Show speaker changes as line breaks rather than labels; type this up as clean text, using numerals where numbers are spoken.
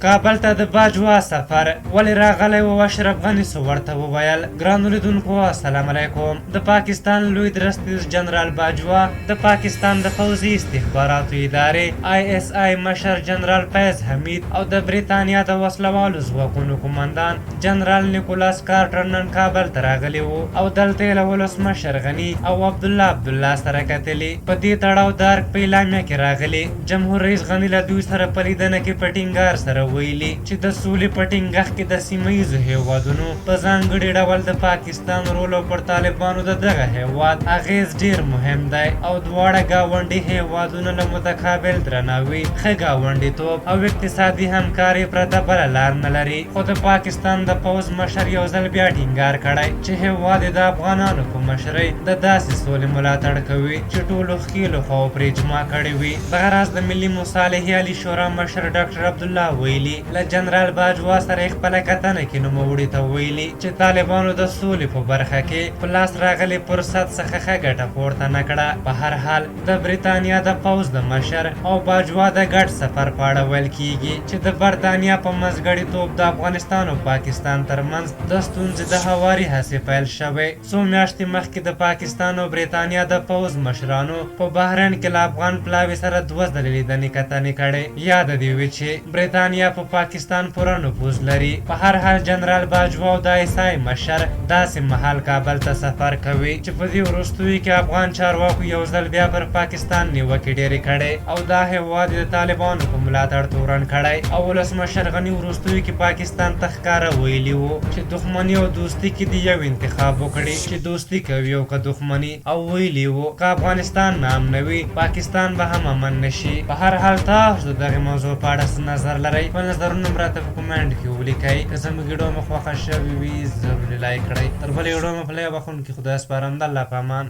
کابل ته د باجوا سفر ولې راغلی و؟ اشرف غني څه ورته وویل؟ ګرانو لیدونکو السلام علیکم. د پاکستان لوی درستیز جنرال باجوا د پاکستان د پوځي استخباراتو ادارې ISI مشر جنرال فیض حمید او د بریتانیا د وسلوالو ځواکونو قومندان جنرال نیکولاس کارټر نن کابل ته راغلي وو او دلته یې له ولسمشر غني او عبدالله سره کتلي. په دې تړاو د ارګ په اعلامیه کې راغلي جمهور رئیس غني له دوی سره په لیدنه کې په ټینګار سره ویلي چې د سولې په ټینګښت کې د سیمه ییزو هیوادونو په ځانګړي ډول د پاکستان رول او پر طالبانو د دغه هیواد اغیز ډیر مهم دی او دواړه ګاونډي هیوادونه له متقابل درناوي ښه ګاونډیتوب او اقتصادي همکاري پرته بله لار نه لري. خو د پاکستان د پوځ مشر یو ځل بیا ټینګار کړی چې هیواد د افغانانو په مشرۍ د داسې سولې ملاتړ کوي چې ټولو ښکیلو خواو پرې اجماع کړې وي. دغه راز د ملي مصالحې عالي شورا مشر ډاکټر عبدالله ویلي له جنرال باجوا سره خپله کتنه کې نوموړي ته ویلي چې طالبانو د سولې په برخه کې په لاس راغلي فرصت څخه ښه ګټه پورته نه کړه. په هر حال د بریتانیا د پوځ د مشر او باجوا د ګډ سفر په اړه ویل کیږي چې د برتانیا په منځګړیتوب د افغانستان او پاکستان ترمنځ د ستونزې د هواري هڅې پیل شوې. څو میاشتې مخکې د پاکستان او بریتانیا د پوځ مشرانو په بحرین کې له افغان پلاوي سره دوه ځلې لیدنې کتنې کړې. یاد دې وي چې بریتانیا په پاکستان پوره نفوذ لري. په هر حال جنرال باجوا او د ISI مشر داسې مهال کابل ته سفر کوي چې په دې وروستیو کې افغان چارواکو یو ځل بیا پر پاکستان نیوکې ډېرې کړې او دا هیواد د طالبانو په ملاتړ تورن کړی او ولسمشر غني وروستیو کې پاکستان ته ښکاره ویلي وو چې دښمني او دوستي کې دې یو انتخاب وکړي چې دوستي کوي او که دښمني، او ویلي وو که افغانستان نامنوي پاکستان به هم امن نشي. په هر حال تاسو د دغې موضوع په اړه څه نظر لرئ؟ خپل نظرونه هم راته په کومنټ کې ولیکئ. که زموږ ویډیو مو خوښه شوې وي ضروري لایک کړئ. تر بلې ویډیو مو په لایق بخښونکي خدای سپارم. د الله په امان.